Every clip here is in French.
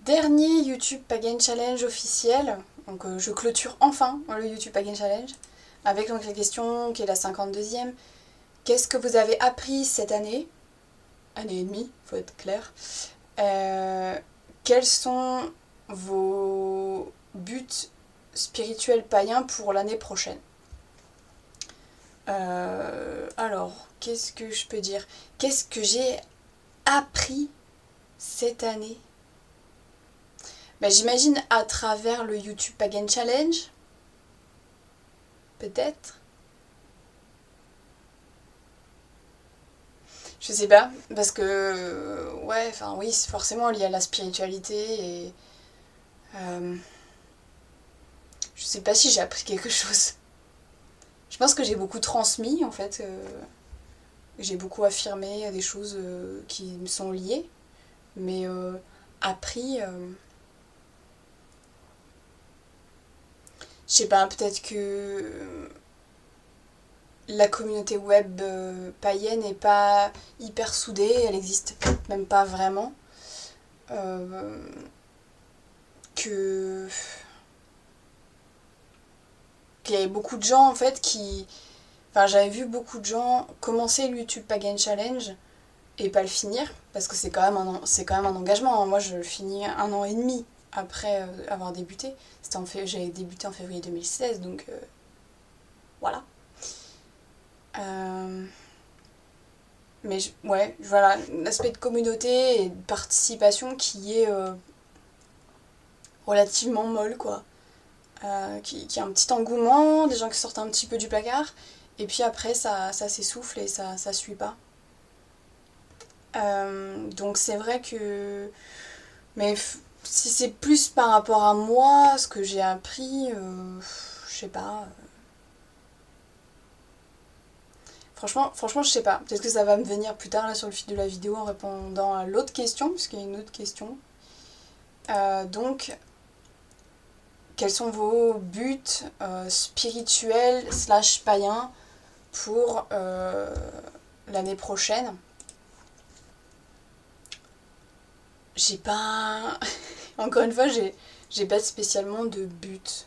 dernier YouTube Pagan Challenge officiel. Donc je clôture enfin le YouTube Pagan Challenge avec donc la question qui est la 52e. Qu'est-ce que vous avez appris cette année? Année et demie, faut être clair. Quels sont vos buts spirituels païens pour l'année prochaine? Alors, qu'est-ce que je peux dire? Qu'est-ce que j'ai appris cette année? J'imagine à travers le YouTube Pagan Challenge, peut-être. Je sais pas, parce que ouais, enfin oui, c'est forcément lié à la spiritualité et je sais pas si j'ai appris quelque chose. Je pense que j'ai beaucoup transmis en fait, j'ai beaucoup affirmé des choses qui me sont liées, mais appris, je sais pas, peut-être que la communauté web païenne n'est pas hyper soudée, elle existe même pas vraiment. Euh, que qu'il y avait beaucoup de gens en fait qui... Enfin j'avais vu beaucoup de gens commencer le YouTube Pagan Challenge et pas le finir, parce que c'est quand même un engagement. Moi je le finis 1 an et demi après avoir débuté. J'avais débuté en février 2016, donc voilà. Euh, ouais, voilà, l'aspect de communauté et de participation qui est relativement molle, quoi. Qui a un petit engouement, des gens qui sortent un petit peu du placard, et puis après ça s'essouffle et ça suit pas. Donc c'est vrai que... Mais si c'est plus par rapport à moi, ce que j'ai appris, je sais pas. Franchement, je sais pas. Peut-être que ça va me venir plus tard là sur le fil de la vidéo en répondant à l'autre question, puisqu'il y a une autre question. Donc, quels sont vos buts spirituels slash païens pour l'année prochaine? J'ai pas... Encore une fois, j'ai pas spécialement de but.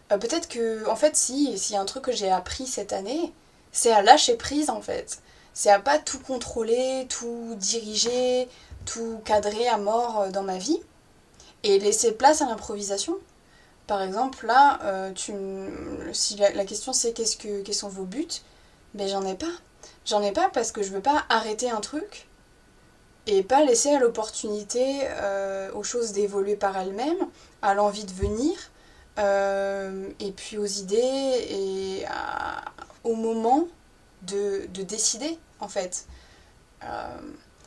Peut-être que, en fait, s'il y a un truc que j'ai appris cette année, c'est à lâcher prise, en fait. C'est à pas tout contrôler, tout diriger, tout cadrer à mort dans ma vie, et laisser place à l'improvisation. Par exemple, là, si la question c'est quels sont vos buts, mais j'en ai pas. J'en ai pas parce que je veux pas arrêter un truc et pas laisser à l'opportunité, aux choses d'évoluer par elles-mêmes, à l'envie de venir, et puis aux idées au moment de décider en fait. Euh,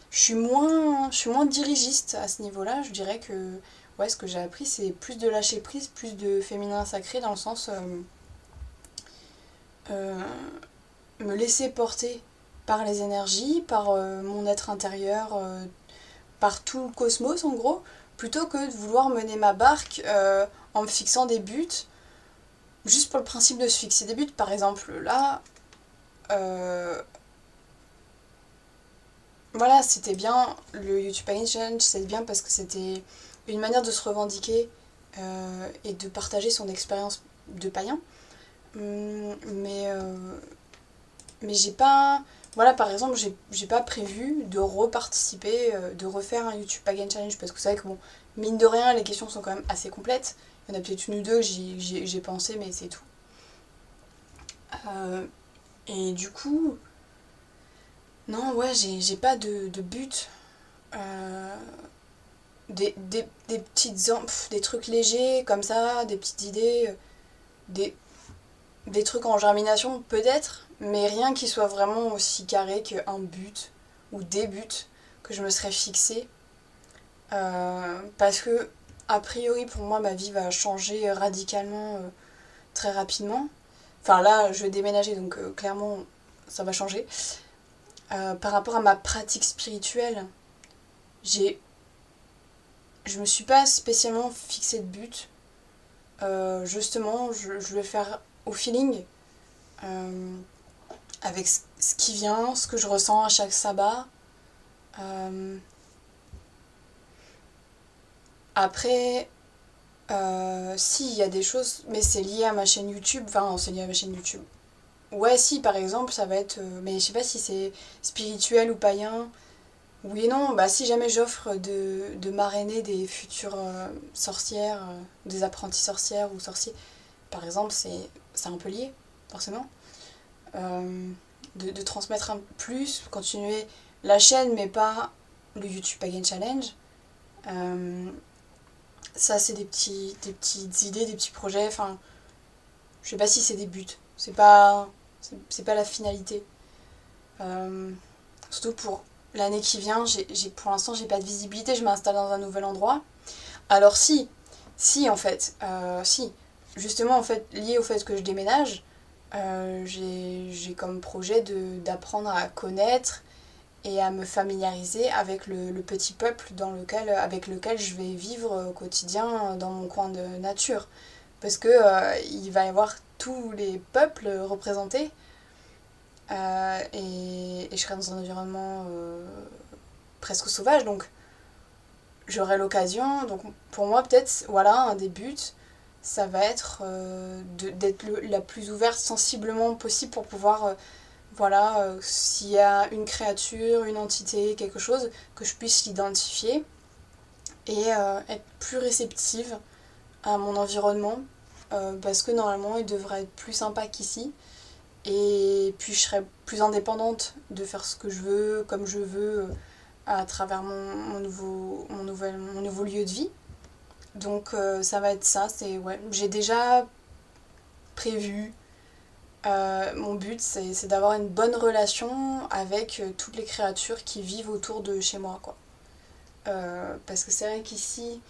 je suis moins dirigiste à ce niveau-là. Je dirais que ouais, ce que j'ai appris c'est plus de lâcher prise, plus de féminin sacré dans le sens euh, me laisser porter par les énergies, par mon être intérieur, par tout le cosmos en gros, plutôt que de vouloir mener ma barque en me fixant des buts, juste pour le principe de se fixer des buts. Par exemple, là, euh, voilà, c'était bien, le YouTube Pagan Challenge, c'était bien parce que c'était une manière de se revendiquer et de partager son expérience de païen. Mais, mais j'ai pas... Voilà, par exemple, j'ai pas prévu de reparticiper, de refaire un YouTube Pagan Challenge parce que c'est vrai que, bon, mine de rien, les questions sont quand même assez complètes. Il y en a peut-être une ou deux, j'ai pensé, mais c'est tout. Euh, et du coup, non, ouais, j'ai pas de but. Euh, des des trucs légers comme ça, des petites idées, des, des trucs en germination peut-être, mais rien qui soit vraiment aussi carré qu'un but ou des buts que je me serais fixé. Parce que, a priori, pour moi, ma vie va changer radicalement très rapidement. Enfin, là, je vais déménager, donc clairement, ça va changer. Par rapport à ma pratique spirituelle, j'ai, je me suis pas spécialement fixé de but. Justement, je vais faire au feeling, euh, avec ce qui vient, ce que je ressens à chaque sabbat. Euh, Après, si, il y a des choses, mais c'est lié à ma chaîne YouTube. Enfin, non, c'est lié à ma chaîne YouTube. Ouais, si, par exemple, ça va être. Mais je sais pas si c'est spirituel ou païen. Oui et non, bah si jamais j'offre de marrainer des futures sorcières, des apprentis sorcières ou sorciers, par exemple, c'est un peu lié, forcément. Euh, de transmettre un plus, continuer la chaîne, mais pas le YouTube Pagan Challenge. Euh, Ça, c'est des petites idées, des petits projets. Enfin, je sais pas si c'est des buts. C'est pas la finalité. Euh, Surtout pour l'année qui vient, pour l'instant, j'ai pas de visibilité. Je m'installe dans un nouvel endroit. Alors si en fait, si. Justement, en fait, lié au fait que je déménage, j'ai comme projet d'apprendre à connaître et à me familiariser avec le petit peuple avec lequel je vais vivre au quotidien dans mon coin de nature. Parce que il va y avoir tous les peuples représentés et je serai dans un environnement presque sauvage, donc j'aurai l'occasion. Donc pour moi, peut-être, voilà, un des buts, ça va être d'être la plus ouverte sensiblement possible pour pouvoir voilà, s'il y a une créature, une entité, quelque chose, que je puisse l'identifier et être plus réceptive à mon environnement, parce que normalement il devrait être plus sympa qu'ici. Et puis je serai plus indépendante de faire ce que je veux, comme je veux, à travers mon nouveau lieu de vie. Donc ça va être ça, ouais, j'ai déjà prévu. Mon but, c'est d'avoir une bonne relation avec toutes les créatures qui vivent autour de chez moi, quoi. Parce que c'est vrai qu'ici,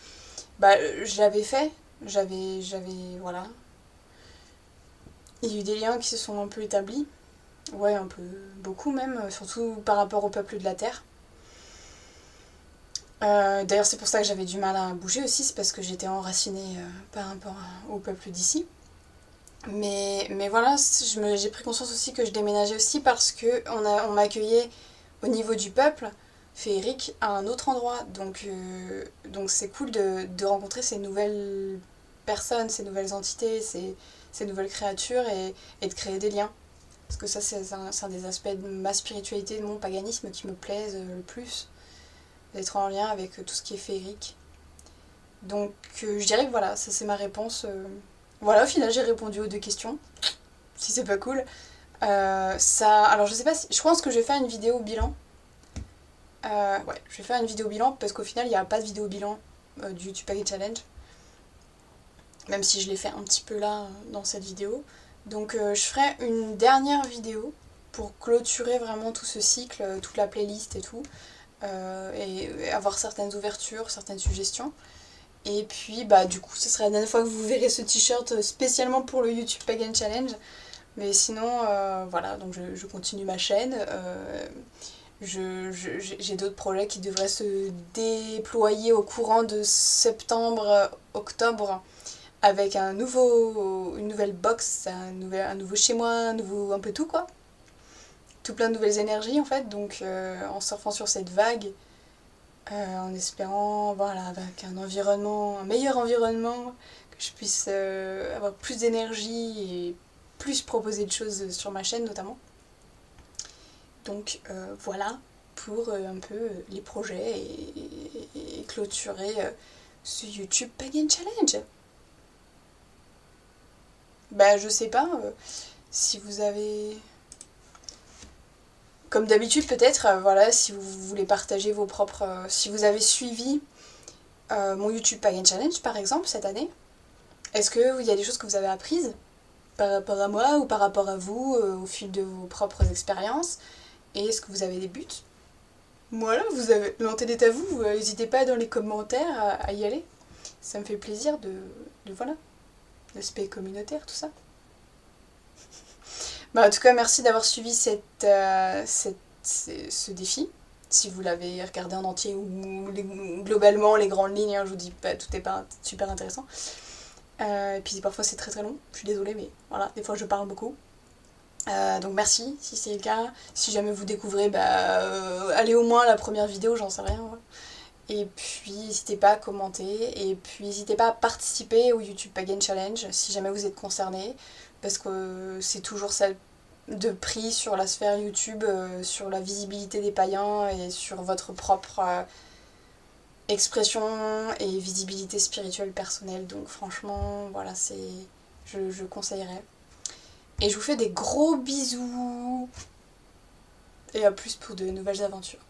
bah, je l'avais fait, voilà. Il y a eu des liens qui se sont un peu établis, ouais, un peu, beaucoup même, surtout par rapport au peuple de la Terre. D'ailleurs, c'est pour ça que j'avais du mal à bouger aussi, c'est parce que j'étais enracinée par rapport au peuple d'ici. Mais voilà, j'ai pris conscience aussi que je déménageais aussi parce que on m'accueillait au niveau du peuple féerique à un autre endroit. Donc c'est cool de rencontrer ces nouvelles personnes, ces nouvelles entités, ces nouvelles créatures et de créer des liens. Parce que ça, c'est un des aspects de ma spiritualité, de mon paganisme qui me plaisent le plus, d'être en lien avec tout ce qui est féerique. Donc je dirais que voilà, ça c'est ma réponse. Voilà, au final j'ai répondu aux deux questions, si c'est pas cool. Alors je sais pas si. Je pense que je vais faire une vidéo bilan. Ouais, je vais faire une vidéo bilan parce qu'au final il n'y a pas de vidéo bilan du YouTube Packet Challenge. Même si je l'ai fait un petit peu là dans cette vidéo. Donc je ferai une dernière vidéo pour clôturer vraiment tout ce cycle, toute la playlist et tout. Et avoir certaines ouvertures, certaines suggestions. Et puis bah du coup ce sera la dernière fois que vous verrez ce t-shirt spécialement pour le YouTube Pagan Challenge. Mais sinon voilà, donc je continue ma chaîne. J'ai d'autres projets qui devraient se déployer au courant de septembre-octobre avec une nouvelle box, un nouveau chez moi, un peu tout quoi. Tout plein de nouvelles énergies en fait, donc en surfant sur cette vague, en espérant voilà, avec un meilleur environnement, que je puisse avoir plus d'énergie et plus proposer de choses sur ma chaîne notamment. Donc voilà pour un peu les projets et clôturer ce YouTube Pagan Challenge. Bah je sais pas si vous avez... Comme d'habitude peut-être, voilà, si vous voulez partager vos propres... si vous avez suivi mon YouTube Pagan Challenge par exemple cette année, est-ce qu'il y a des choses que vous avez apprises par rapport à moi ou par rapport à vous au fil de vos propres expériences? Et est-ce que vous avez des buts? Voilà, l'antenne est à vous, n'hésitez pas dans les commentaires à y aller. Ça me fait plaisir voilà, l'aspect communautaire, tout ça. Bah, en tout cas, merci d'avoir suivi ce défi. Si vous l'avez regardé en entier ou globalement les grandes lignes, hein, je vous dis pas, tout est pas super intéressant. Et puis parfois c'est très très long, je suis désolée, mais voilà, des fois je parle beaucoup. Donc merci si c'est le cas. Si jamais vous découvrez, bah, allez au moins à la première vidéo, j'en sais rien. Ouais. Et puis n'hésitez pas à commenter. Et puis n'hésitez pas à participer au YouTube Pagan Challenge si jamais vous êtes concerné. Parce que c'est toujours ça de prix sur la sphère YouTube, sur la visibilité des païens et sur votre propre expression et visibilité spirituelle personnelle. Donc franchement, voilà, je conseillerais. Et je vous fais des gros bisous. Et à plus pour de nouvelles aventures.